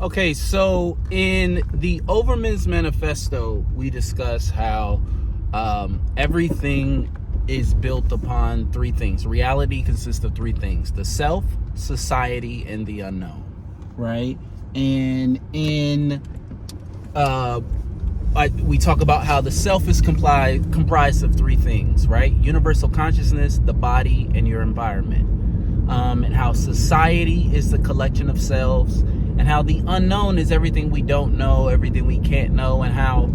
Okay, so in the Overman's Manifesto, we discuss how everything is built upon three things. Reality consists of three things: the self, society, and the unknown, right? And we talk about how the self is comprised of three things, right? Universal consciousness, the body, and your environment. And how society is the collection of selves, and how the unknown is everything we don't know, everything we can't know, and how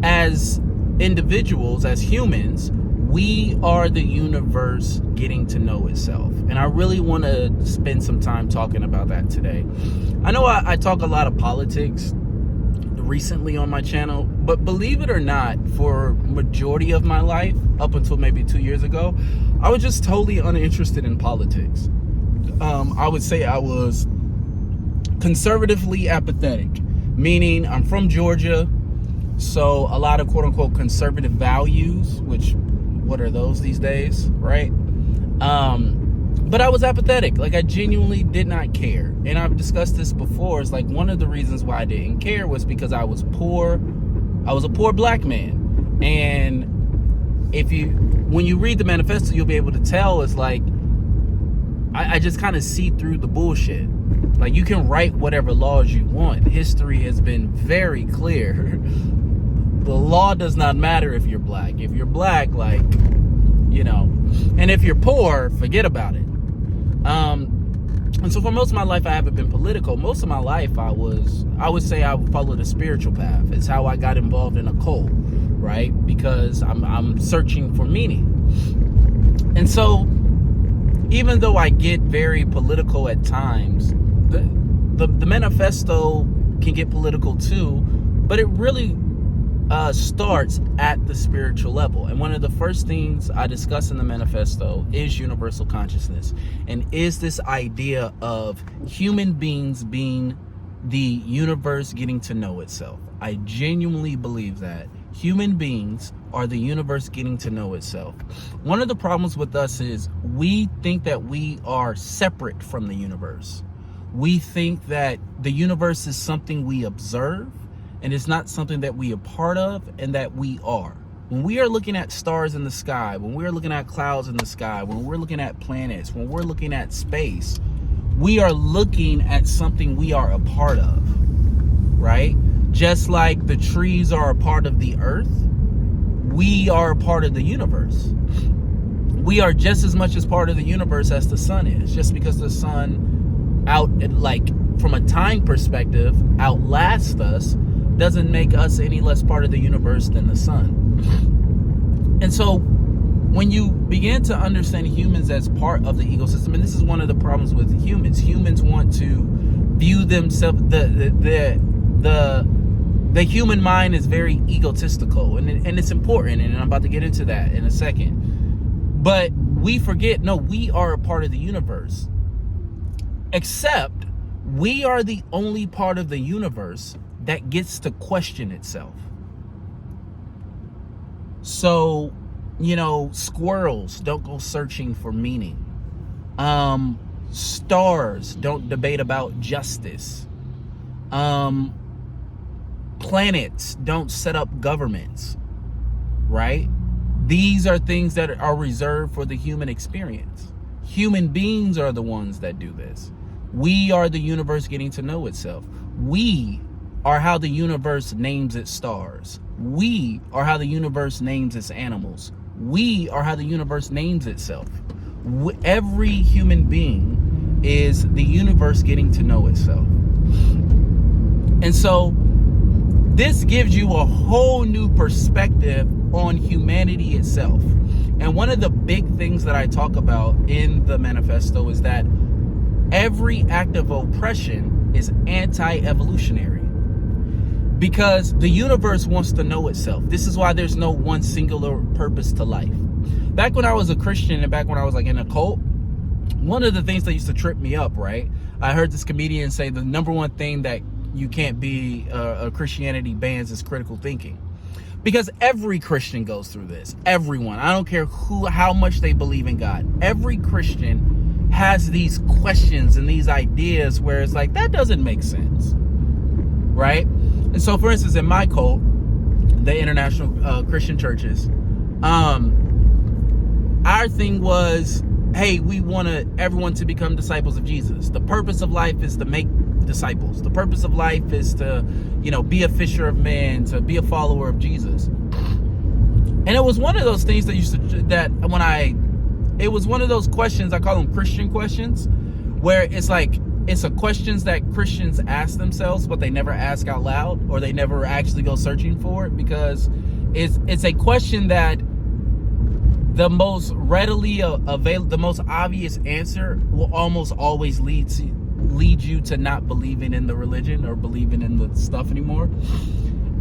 as individuals, as humans, we are the universe getting to know itself. And I really want to spend some time talking about that today. I know I talk a lot of politics recently on my channel, but believe it or not, for majority of my life, up until maybe 2 years ago, I was just totally uninterested in politics. I would say I was conservatively apathetic, meaning I'm from Georgia, so a lot of quote unquote conservative values, which what are those these days, right? But I was apathetic. Like, I genuinely did not care. And I've discussed this before. It's like one of the reasons why I didn't care was because I was poor. I was a poor black man. And when you read the manifesto, you'll be able to tell it's like, I just kind of see through the bullshit. Like, you can write whatever laws you want. History has been very clear. The law does not matter if you're black. If you're black, like, you know, and if you're poor, forget about it. And so for most of my life, I haven't been political. Most of my life, I would say I followed a spiritual path. It's how I got involved in a cult, right? Because I'm searching for meaning. And so even though I get very political at times, the manifesto can get political too, but it really starts at the spiritual level. And one of the first things I discuss in the manifesto is universal consciousness, and is this idea of human beings being the universe getting to know itself. I genuinely believe that human beings are the universe getting to know itself. One of the problems with us is we think that we are separate from the universe. We think that the universe is something we observe, and it's not something that we are part of and that we are. When we are looking at stars in the sky, when we're looking at clouds in the sky, when we're looking at planets, when we're looking at space, we are looking at something we are a part of, right? Just like the trees are a part of the earth, we are a part of the universe. We are just as much as part of the universe as the sun is. Just because the sun from a time perspective, outlasts us, doesn't make us any less part of the universe than the sun. And so when you begin to understand humans as part of the ecosystem, and this is one of the problems with humans want to view themselves, the human mind is very egotistical, and it's important, and I'm about to get into that in a second. But we forget, no, we are a part of the universe, except we are the only part of the universe that gets to question itself. So, you know, squirrels don't go searching for meaning. Stars don't debate about justice. Planets don't set up governments, right? These are things that are reserved for the human experience. Human beings are the ones that do this. We are the universe getting to know itself. We are how the universe names its stars. We are how the universe names its animals. We are how the universe names itself. Every human being is the universe getting to know itself. And so this gives you a whole new perspective on humanity itself. And one of the big things that I talk about in the manifesto is that every act of oppression is anti-evolutionary. Because the universe wants to know itself. This is why there's no one singular purpose to life. Back when I was a Christian and back when I was like in a cult, one of the things that used to trip me up, right? I heard this comedian say the number one thing that you can't be a Christianity bans is critical thinking. Because every Christian goes through this. Everyone. I don't care how much they believe in God. Every Christian has these questions and these ideas where it's like, that doesn't make sense, right? And so, for instance, in my cult, the International Christian Churches, our thing was, hey, we want everyone to become disciples of Jesus. The purpose of life is to make disciples. The purpose of life is to, be a fisher of men, to be a follower of Jesus. And it was one of those things it was one of those questions, I call them Christian questions, where it's like, it's a questions that Christians ask themselves, but they never ask out loud, or they never actually go searching for it, because it's a question that the most readily available, the most obvious answer will almost always lead you to not believing in the religion or believing in the stuff anymore.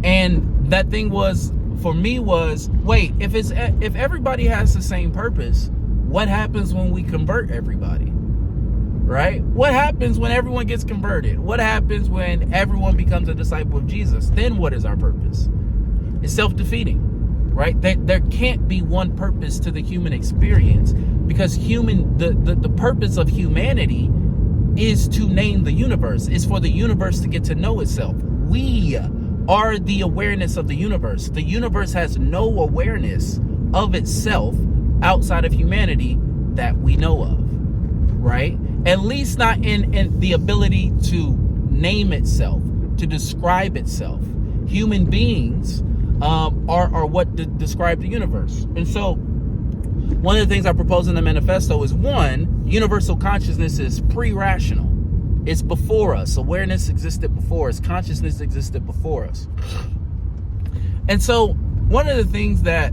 And that thing was, for me, was, wait, if everybody has the same purpose, what happens when we convert everybody? Right? What happens when everyone gets converted? What happens when everyone becomes a disciple of Jesus? Then what is our purpose? It's self-defeating, right? There can't be one purpose to the human experience, because the purpose of humanity is to name the universe. It's for the universe to get to know itself. We are the awareness of the universe. The universe has no awareness of itself outside of humanity that we know of, right? At least not in the ability to name itself, to describe itself. Human beings are what describe the universe. And so one of the things I propose in the manifesto is, one, universal consciousness is pre-rational. It's before us. Awareness existed before us. Consciousness existed before us. And so one of the things that,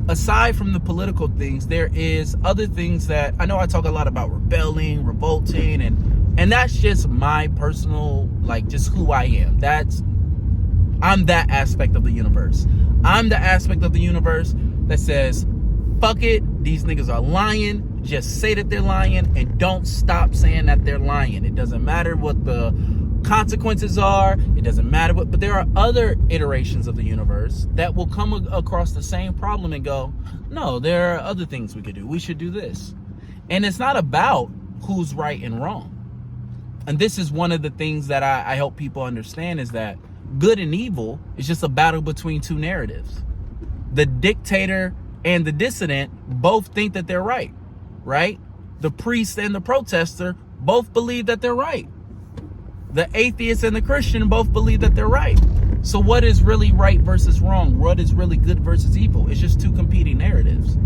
aside from the political things, there is other things that I know I talk a lot about: rebelling, revolting, and that's just my personal, just who I am. I'm that aspect of the universe. I'm the aspect of the universe that says, fuck it, these niggas are lying. Just say that they're lying and don't stop saying that they're lying. It doesn't matter what the consequences are. It doesn't matter what, but there are other iterations of the universe that will come across the same problem and go, no, there are other things we could do. We should do this. And it's not about who's right and wrong. And this is one of the things that I help people understand, is that good and evil is just a battle between two narratives. The dictator and the dissident both think that they're right? The priest and the protester both believe that they're right. The atheist and the Christian both believe that they're right. So what is really right versus wrong? What is really good versus evil? It's just two competing narratives.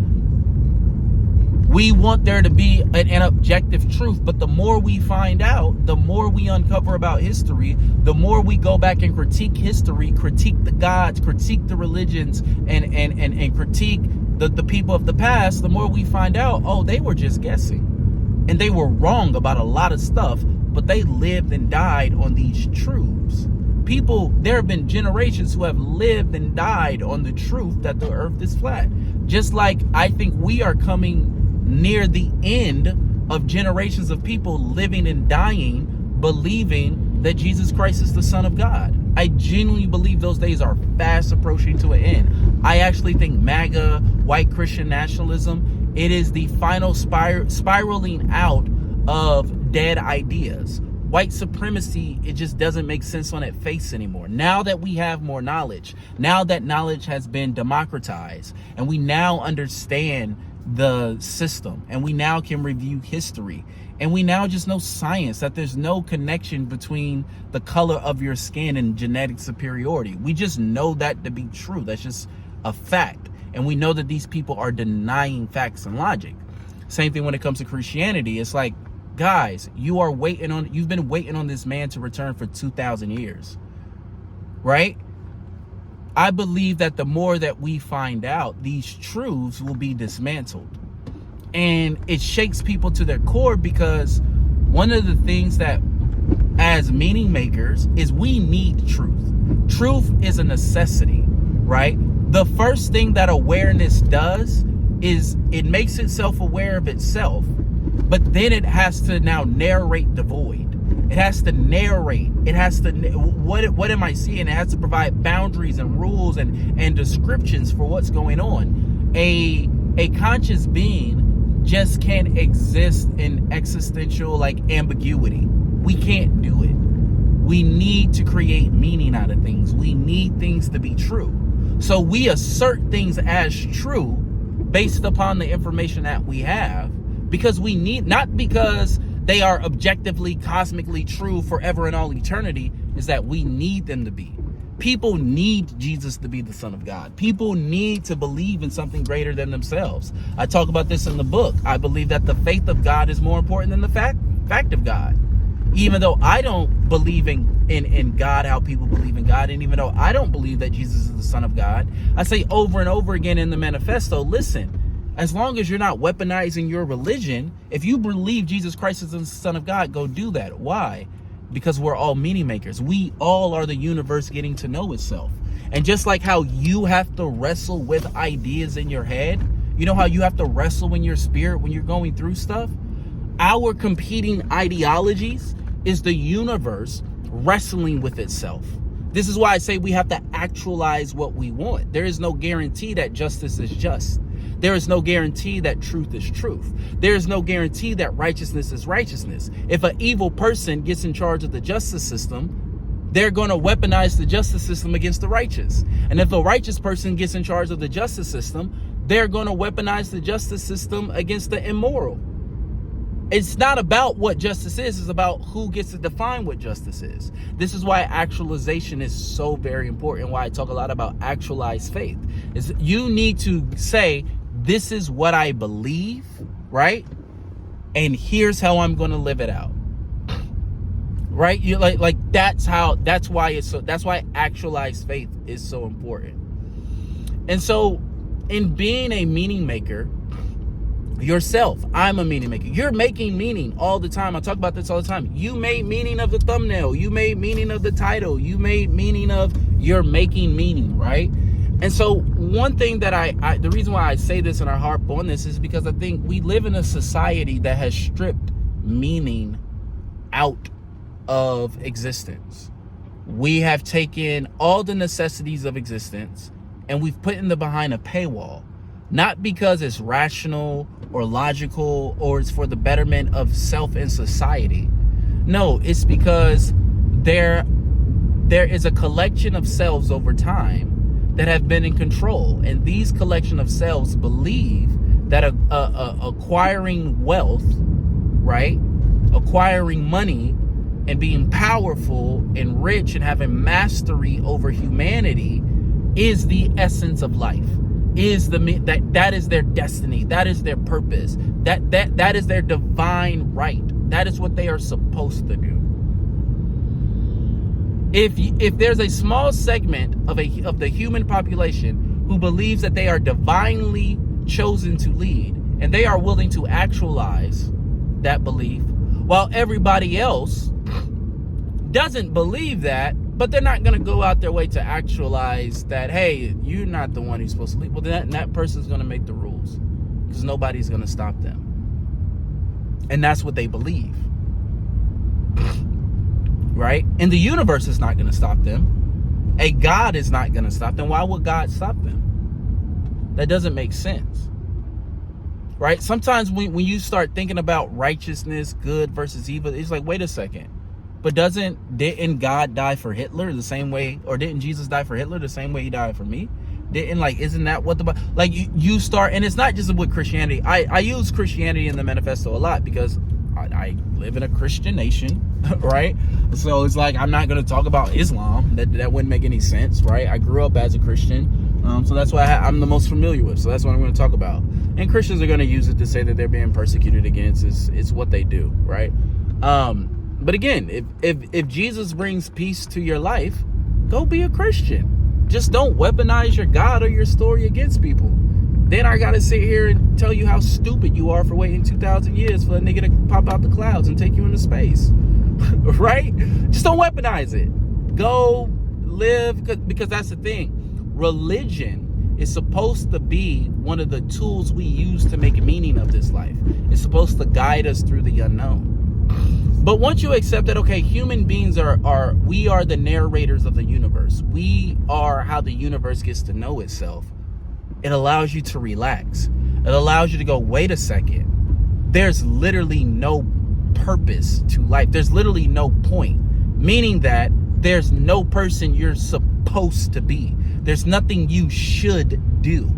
We want there to be an objective truth, but the more we find out, the more we uncover about history, the more we go back and critique history, critique the gods, critique the religions, and critique the people of the past, the more we find out, oh, they were just guessing. And they were wrong about a lot of stuff, but they lived and died on these truths. There have been generations who have lived and died on the truth that the earth is flat. Just like I think we are coming near the end of generations of people living and dying, believing that Jesus Christ is the Son of God. I genuinely believe those days are fast approaching to an end. I actually think MAGA, white Christian nationalism, it is the final spiraling out of dead ideas. White supremacy, it just doesn't make sense on its face anymore. Now that we have more knowledge, now that knowledge has been democratized, and we now understand the system, and we now can review history, and we now just know science, that there's no connection between the color of your skin and genetic superiority. We just know that to be true. That's just a fact. And we know that these people are denying facts and logic. Same thing when it comes to Christianity. It's like, guys, you've been waiting on this man to return for 2,000 years, right? I believe that the more that we find out, these truths will be dismantled. And it shakes people to their core, because one of the things that, as meaning makers, is we need truth. Truth is a necessity, right? The first thing that awareness does is it makes itself aware of itself, but then it has to now narrate the void. It has to narrate. It has to, what am I seeing? It has to provide boundaries and rules and descriptions for what's going on. A conscious being just can't exist in existential like ambiguity. We can't do it. We need to create meaning out of things. We need things to be true. So we assert things as true based upon the information that we have, because we need, not because they are objectively, cosmically true forever and all eternity, is that we need them to be. People need Jesus to be the Son of God. People need to believe in something greater than themselves. I talk about this in the book. I believe that the faith of God is more important than the fact of God. Even though I don't believe in God how people believe in God, and even though I don't believe that Jesus is the Son of God, I say over and over again in the manifesto, listen, as long as you're not weaponizing your religion, if you believe Jesus Christ is the Son of God, go do that. Why? Because we're all meaning makers. We all are the universe getting to know itself. And just like how you have to wrestle with ideas in your head, you know how you have to wrestle in your spirit when you're going through stuff? Our competing ideologies is the universe wrestling with itself. This is why I say we have to actualize what we want. There is no guarantee that justice is just. There is no guarantee that truth is truth. There is no guarantee that righteousness is righteousness. If an evil person gets in charge of the justice system, they're going to weaponize the justice system against the righteous. And if a righteous person gets in charge of the justice system, they're going to weaponize the justice system against the immoral. It's not about what justice is, it's about who gets to define what justice is. This is why actualization is so very important, why I talk a lot about actualized faith. Is you need to say, this is what I believe, right? And here's how I'm going to live it out. Right? You that's why actualized faith is so important. And so in being a meaning maker, yourself, I'm a meaning maker. You're making meaning all the time. I talk about this all the time. You made meaning of the thumbnail. You made meaning of the title. You made meaning of, you're making meaning, right? And so one thing that the reason why I say this and I harp on this is because I think we live in a society that has stripped meaning out of existence. We have taken all the necessities of existence and we've put them behind a paywall. Not because it's rational or logical or it's for the betterment of self and society. No, it's because there is a collection of selves over time that have been in control. And these collection of selves believe that acquiring wealth, right? Acquiring money and being powerful and rich and having mastery over humanity is the essence of life. That is their destiny, that is their purpose, that is their divine right. That is what they are supposed to do. If there's a small segment of the human population who believes that they are divinely chosen to lead, and they are willing to actualize that belief, while everybody else doesn't believe that, but they're not going to go out their way to actualize that, hey, you're not the one who's supposed to lead. Well, that person's going to make the rules because nobody's going to stop them. And that's what they believe. Right? And the universe is not going to stop them. A God is not going to stop them. Why would God stop them? That doesn't make sense. Right? Sometimes when you start thinking about righteousness, good versus evil, it's like, wait a second. But didn't God die for Hitler the same way, or didn't Jesus die for Hitler the same way he died for me? Isn't that what you start, and it's not just with Christianity. I use Christianity in the manifesto a lot because I live in a Christian nation, right? So it's like, I'm not going to talk about Islam. That wouldn't make any sense, right? I grew up as a Christian, so that's why I'm the most familiar with. So that's what I'm going to talk about. And Christians are going to use it to say that they're being persecuted against. It's what they do, right? But again, if Jesus brings peace to your life, go be a Christian. Just don't weaponize your God or your story against people. Then I gotta sit here and tell you how stupid you are for waiting 2,000 years for a nigga to pop out the clouds and take you into space. Right? Just don't weaponize it. Go live, because that's the thing. Religion is supposed to be one of the tools we use to make meaning of this life. It's supposed to guide us through the unknown. But once you accept that, okay, human beings we are the narrators of the universe. We are how the universe gets to know itself. It allows you to relax. It allows you to go, wait a second. there's literally no purpose to life. There's literally no point, meaning that there's no person you're supposed to be. There's nothing you should do.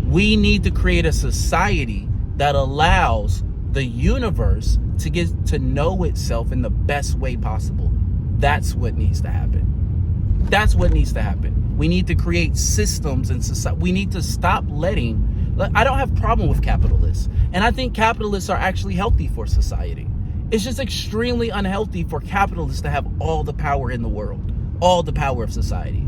We need to create a society that allows the universe to get to know itself in the best way possible. That's what needs to happen. That's what needs to happen. We need to create systems and society. We need to stop letting. I don't have a problem with capitalists, and I think capitalists are actually healthy for society. It's just extremely unhealthy for capitalists to have all the power in the world, all the power of society.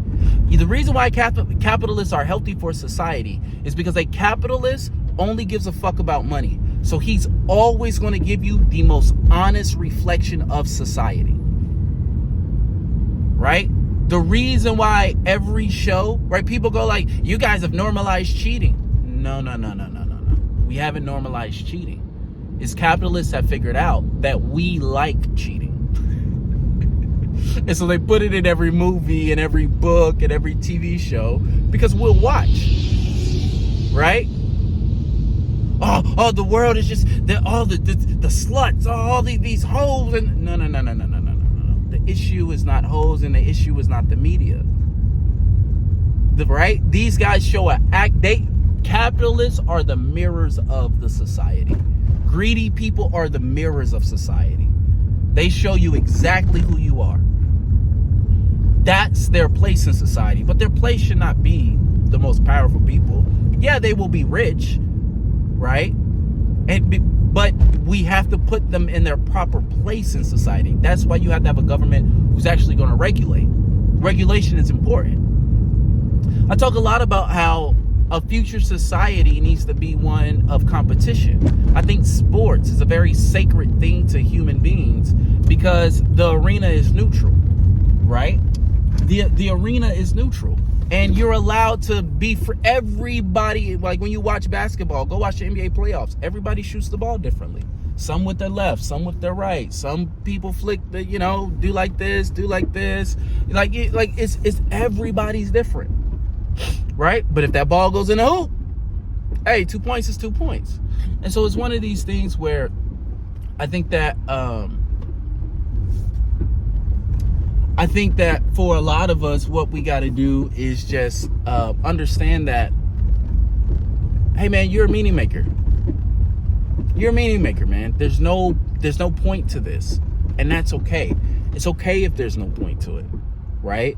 The reason why capitalists are healthy for society is because a capitalist only gives a fuck about money. So he's always going to give you the most honest reflection of society. Right? The reason why every show, right, people go like, you guys have normalized cheating. No. We haven't normalized cheating. It's capitalists have figured out that we like cheating. And so they put it in every movie and every book and every TV show because we'll watch. Right? Oh, the world is just all the sluts, all these hoes, and no. The issue is not hoes, and the issue is not the media. Right? These guys show capitalists are the mirrors of the society. Greedy people are the mirrors of society. They show you exactly who you are. That's their place in society, but their place should not be the most powerful people. Yeah, they will be rich, right? But we have to put them in their proper place in society. That's why you have to have a government who's actually going to regulate. Regulation is important. I talk a lot about how a future society needs to be one of competition. I think sports is a very sacred thing to human beings because the arena is neutral, right? The arena is neutral. And you're allowed to be for everybody. Like when you watch basketball, go watch the NBA playoffs. Everybody shoots the ball differently. Some with their left, some with their right. Some people flick the, do like this, do like this. Like it's everybody's different, right? But if that ball goes in the hoop, hey, 2 points is 2 points. And so it's one of these things where I think that for a lot of us, what we got to do is just understand that, hey man, you're a meaning maker. You're a meaning maker, man. There's no point to this, and that's okay. It's okay if there's no point to it, right?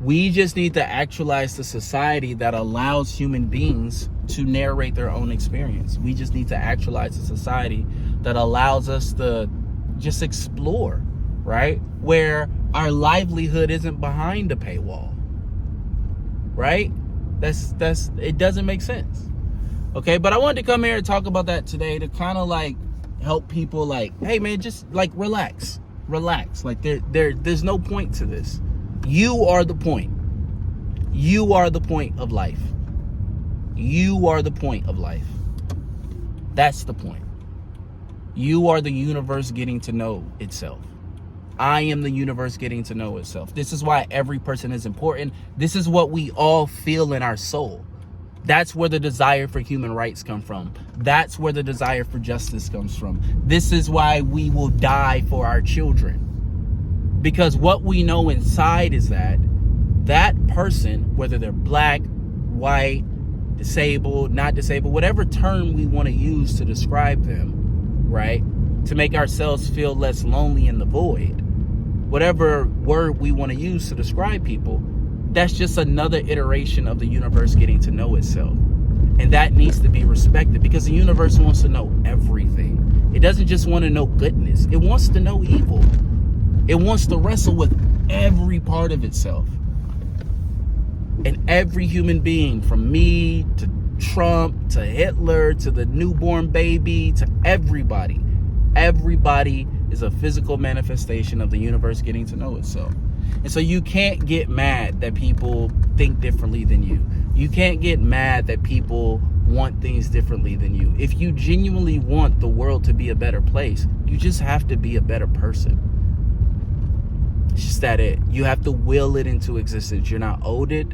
We just need to actualize the society that allows human beings to narrate their own experience. We just need to actualize a society that allows us to just explore, right? Where our livelihood isn't behind a paywall, right? It doesn't make sense. Okay, but I wanted to come here and talk about that today to kind of like help people like, hey man, just like relax. Like there's no point to this. You are the point. You are the point of life. You are the point of life. That's the point. You are the universe getting to know itself. I am the universe getting to know itself. This is why every person is important. This is what we all feel in our soul. That's where the desire for human rights come from. That's where the desire for justice comes from. This is why we will die for our children. Because what we know inside is that person, whether they're black, white, disabled, not disabled, whatever term we want to use to describe them, right? To make ourselves feel less lonely in the void. Whatever word we want to use to describe people, that's just another iteration of the universe getting to know itself. And that needs to be respected because the universe wants to know everything. It doesn't just want to know goodness. It wants to know evil. It wants to wrestle with every part of itself. And every human being, from me to Trump to Hitler to the newborn baby to everybody is a physical manifestation of the universe getting to know itself. And so you can't get mad that people think differently than you. You can't get mad that people want things differently than you. If you genuinely want the world to be a better place, you just have to be a better person. It's just that it. You have to will it into existence. You're not owed it.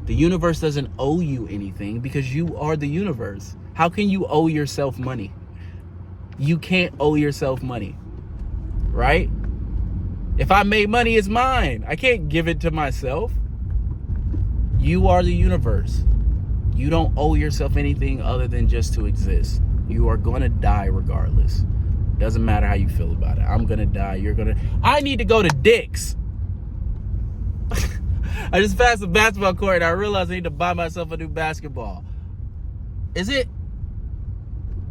The universe doesn't owe you anything because you are the universe. How can you owe yourself money? You can't owe yourself money, right? If I made money, it's mine. I can't give it to myself. You are the universe. You don't owe yourself anything other than just to exist. You are going to die regardless. Doesn't matter how you feel about it. I'm going to die. You're going to... I need to go to Dick's. I just passed the basketball court and I realized I need to buy myself a new basketball. Is it?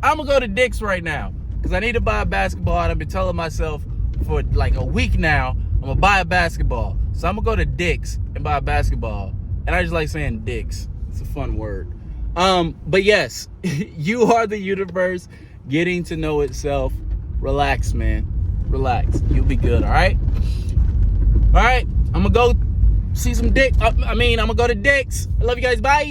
I'm going to go to Dick's right now because I need to buy a basketball, and I've been telling myself for like a week now, I'm going to buy a basketball. So I'm going to go to Dick's and buy a basketball. And I just like saying Dick's. It's a fun word. But yes, you are the universe getting to know itself. Relax, man. Relax. You'll be good, all right? All right, I'm going to go see some dick. I'm going to go to Dick's. I love you guys. Bye.